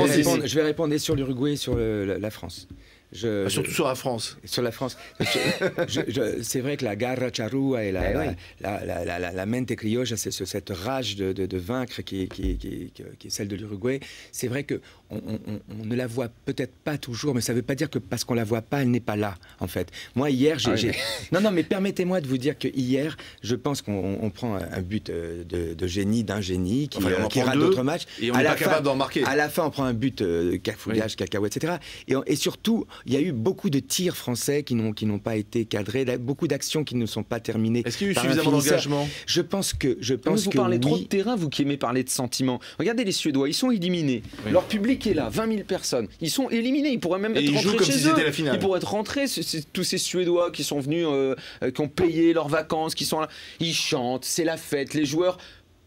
Je vais répondre sur l'Uruguay et sur la France. Surtout sur la France. Sur la France. C'est vrai que la garra charrua et la mente criolla, c'est cette rage de vaincre qui est celle de l'Uruguay. C'est vrai qu'on ne la voit peut-être pas toujours, mais ça ne veut pas dire que parce qu'on ne la voit pas, elle n'est pas là, en fait. Moi, hier, Non, mais permettez-moi de vous dire que hier, je pense qu'on prend un but de génie, d'un génie, qui rate d'autres matchs. Et on n'est pas capable d'en marquer. À la fin, on prend un but cafouillage, cacahuète, etc. Et surtout, il y a eu beaucoup de tirs français qui n'ont pas été cadrés, beaucoup d'actions qui ne sont pas terminées. Est-ce qu'il y a eu suffisamment d'engagement? Je pense que vous parlez trop de terrain, vous qui aimez parler de sentiments. Regardez les Suédois, ils sont éliminés. Oui. Leur public est là, 20 000 personnes. Ils sont éliminés, ils pourraient même être rentrés chez eux. Ils pourraient être rentrés, tous ces Suédois qui sont venus, qui ont payé leurs vacances, qui sont là. Ils chantent, c'est la fête, les joueurs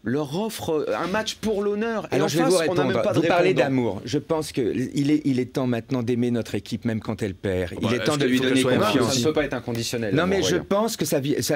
leur offre un match pour l'honneur. Alors je vais vous répondre. Vous parlez d'amour. Je pense qu'il est temps maintenant d'aimer notre équipe même quand elle perd. Il est temps de lui donner confiance. Ça ne peut pas être inconditionnel. Non mais je pense que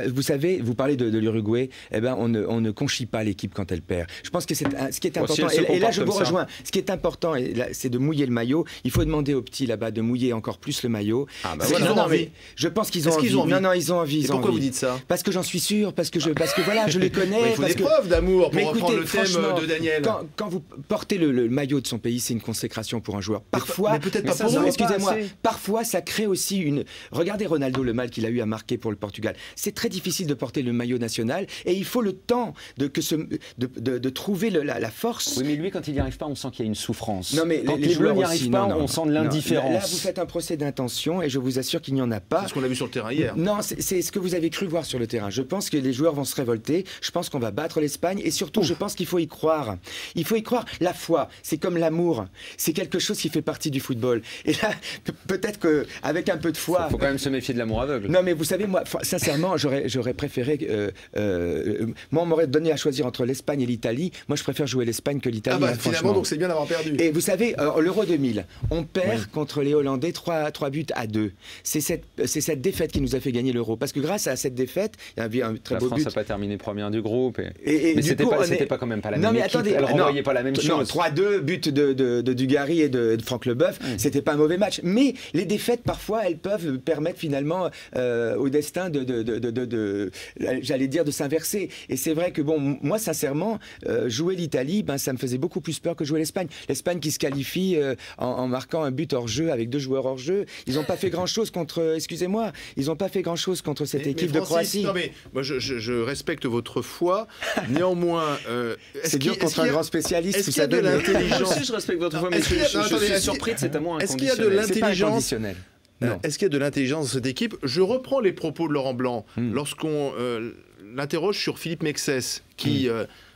vous savez, vous parlez de l'Uruguay, eh ben on ne conchit pas l'équipe quand elle perd. Je pense que ce qui est important, et là je vous rejoins, ce qui est important, c'est de mouiller le maillot. Il faut demander aux petits là-bas de mouiller encore plus le maillot. Ils ont envie. Je pense qu'ils ont envie. Non, ils ont envie. Et pourquoi vous dites ça? Parce que j'en suis sûr, parce que voilà, je les connais. Il faut des preuves d'amour. Pour reprendre le thème de Daniel. Quand vous portez le maillot de son pays, c'est une consécration pour un joueur. Parfois, mais peut-être pas pour vous. Excusez-moi. Parfois, ça crée aussi une. Regardez Ronaldo, le mal qu'il a eu à marquer pour le Portugal. C'est très difficile de porter le maillot national et il faut le temps de trouver la force. Oui, mais lui, quand il n'y arrive pas, on sent qu'il y a une souffrance. Non, mais quand les Bleus n'y arrivent pas, on sent de l'indifférence. Là, vous faites un procès d'intention et je vous assure qu'il n'y en a pas. C'est ce qu'on a vu sur le terrain hier. Non, c'est ce que vous avez cru voir sur le terrain. Je pense que les joueurs vont se révolter. Je pense qu'on va battre l'Espagne et surtout, je pense qu'il faut y croire. Il faut y croire. La foi, c'est comme l'amour. C'est quelque chose qui fait partie du football. Et là, peut-être qu'avec un peu de foi... Il faut quand même se méfier de l'amour aveugle. Non, mais vous savez, moi, sincèrement, j'aurais préféré... moi, on m'aurait donné à choisir entre l'Espagne et l'Italie. Moi, je préfère jouer l'Espagne que l'Italie. Finalement, donc c'est bien d'avoir perdu. Et vous savez, l'Euro 2000, on perd contre les Hollandais 3 buts à 2. C'est cette défaite qui nous a fait gagner l'Euro. Parce que grâce à cette défaite, il y a un très beau but. La France n'a pas terminé première du groupe. Mais c'était pas quand même pas la même non, mais équipe. Attendez, elle renvoyait pas la même chose. 3-2, but de Dugarry et de Franck Leboeuf, c'était pas un mauvais match. Mais les défaites, parfois, elles peuvent permettre finalement au destin j'allais dire, de s'inverser. Et c'est vrai que, bon, moi, sincèrement, jouer l'Italie, ça me faisait beaucoup plus peur que jouer l'Espagne. L'Espagne qui se qualifie en marquant un but hors jeu avec 2 joueurs hors jeu. Ils n'ont pas fait grand-chose contre, excusez-moi, ils n'ont pas fait grand-chose contre cette équipe de Croatie. Non, mais moi, je respecte votre foi. Néanmoins, c'est dur contre un grand spécialiste. Est-ce qu'il y a de l'intelligence? Je respecte votre foi, mais je suis surpris de cet amour inconditionnel. Est-ce qu'il y a de l'intelligence? Non. Est-ce qu'il y a de l'intelligence dans cette équipe? Je reprends les propos de Laurent Blanc lorsqu'on l'interroge sur Philippe Mexès, qui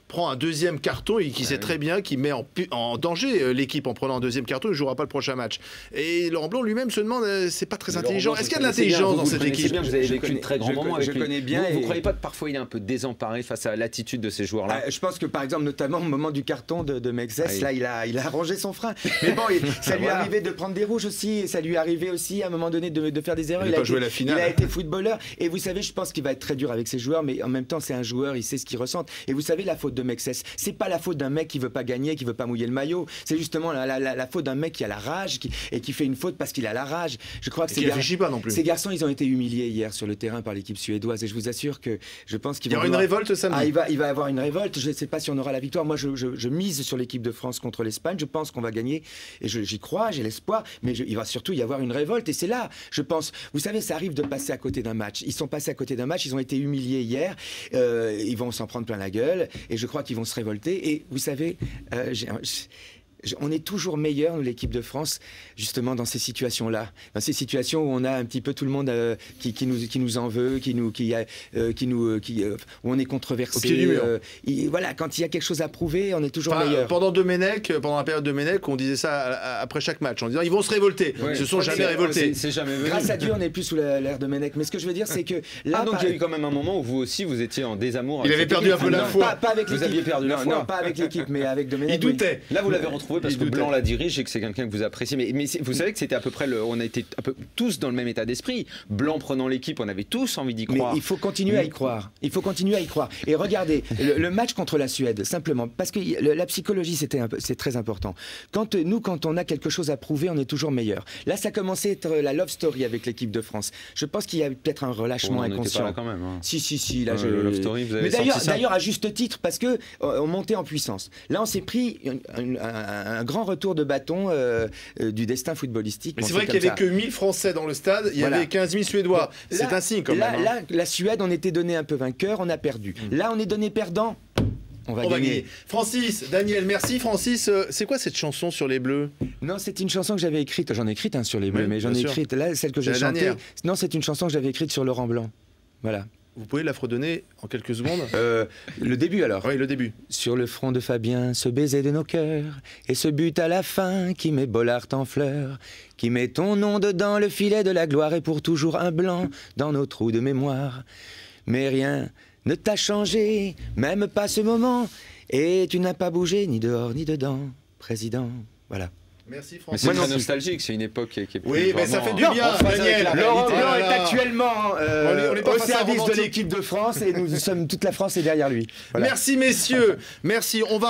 prend un deuxième carton et qui sait très bien qu'il met en danger l'équipe en prenant un deuxième carton, il ne jouera pas le prochain match. Et Laurent Blanc lui-même se demande, c'est pas très intelligent. Est-ce qu'il y a de l'intelligence dans cette équipe? Vous avez vécu de très grands moments avec lui. Je connais bien. Vous ne croyez pas que parfois il est un peu désemparé face à l'attitude de ces joueurs-là? Je pense que par exemple, notamment au moment du carton de Mexès, là, il a rangé son frein. Mais bon, ça lui est arrivé de prendre des rouges aussi, et ça lui est arrivé aussi à un moment donné de faire des erreurs. Il n'a pas joué la finale. Il a été footballeur. Et vous savez, je pense qu'il va être très dur avec ses joueurs, mais en même temps, c'est un joueur, il sait ce qu'il ressent. Et vous savez, la faute de Mexès, c'est pas la faute d'un mec qui veut pas gagner, qui veut pas mouiller le maillot. C'est justement la faute d'un mec qui a la rage et qui fait une faute parce qu'il a la rage. Je crois que ces garçons, ils ont été humiliés hier sur le terrain par l'équipe suédoise. Et je vous assure que je pense qu'il y aura une révolte samedi. Il va y avoir une révolte. Je ne sais pas si on aura la victoire. Moi, je mise sur l'équipe de France contre l'Espagne. Je pense qu'on va gagner. Et j'y crois, j'ai l'espoir. Mais il va surtout y avoir une révolte. Et c'est là, je pense. Vous savez, ça arrive de passer à côté d'un match. Ils sont passés à côté d'un match. Ils ont été humiliés hier. Ils vont s'en prendre plein la gueule. Et je crois qu'ils vont se révolter. Et vous savez, on est toujours meilleur, nous, l'équipe de France, justement dans ces situations-là. Dans ces situations où on a un petit peu tout le monde qui nous en veut, où on est controversé. Au pied du mur. Voilà, quand il y a quelque chose à prouver, on est toujours meilleur. Pendant la période de Domenech, on disait ça après chaque match, en disant ils vont se révolter. Ils se sont jamais révoltés. C'est jamais venu. Grâce à Dieu, on n'est plus sous l'ère de Domenech. Mais ce que je veux dire, c'est que là, donc il y a eu quand même un moment où vous aussi, vous étiez en désamour. Il avait perdu un peu la foi. Pas avec l'équipe. Vous aviez perdu la foi. Non, pas avec l'équipe, mais avec Domenech. Il doutait. Là, vous l'avez retrouvé. retrouver parce que Blanc la dirige et que c'est quelqu'un que vous appréciez. Mais vous savez que c'était à peu près, on a été tous dans le même état d'esprit. Blanc prenant l'équipe, on avait tous envie d'y croire. Mais il faut continuer à y croire. Il faut continuer à y croire. Et regardez, le match contre la Suède, simplement, parce que la psychologie, c'est très important. Quand on a quelque chose à prouver, on est toujours meilleur. Là, ça a commencé à être la love story avec l'équipe de France. Je pense qu'il y a peut-être un relâchement inconscient. Pas là quand même, hein. Si. Là, le love story, vous avez mais d'ailleurs, à juste titre, parce que on montait en puissance. Là, on s'est pris un grand retour de bâton du destin footballistique. Mais c'est vrai qu'il n'y avait que 1000 Français dans le stade, il y avait 15 000 Suédois. C'est un signe quand même. Là, la Suède, on était donné un peu vainqueur, on a perdu. Là, on est donné perdant. On va gagner. Francis, Daniel, merci. Francis, c'est quoi cette chanson sur les Bleus? Non, c'est une chanson que j'avais écrite. J'en ai écrite sur les Bleus, mais j'en ai écrite. Là, celle que j'ai chantée. Non, c'est une chanson que j'avais écrite sur Laurent Blanc. Voilà. Vous pouvez la fredonner en quelques secondes? Le début alors. Oui, le début. Sur le front de Fabien, ce baiser de nos cœurs, et ce but à la fin qui met Bollard en fleurs, qui met ton nom dedans le filet de la gloire, et pour toujours un blanc dans nos trous de mémoire. Mais rien ne t'a changé, même pas ce moment, et tu n'as pas bougé ni dehors ni dedans, président. Voilà. Merci Francis. C'est très nostalgique, c'est une époque qui est oui, mais ça fait du bien, Daniel. Laurent Blanc est actuellement au service de l'équipe de France et toute la France est derrière lui. Voilà. Merci messieurs, merci. On va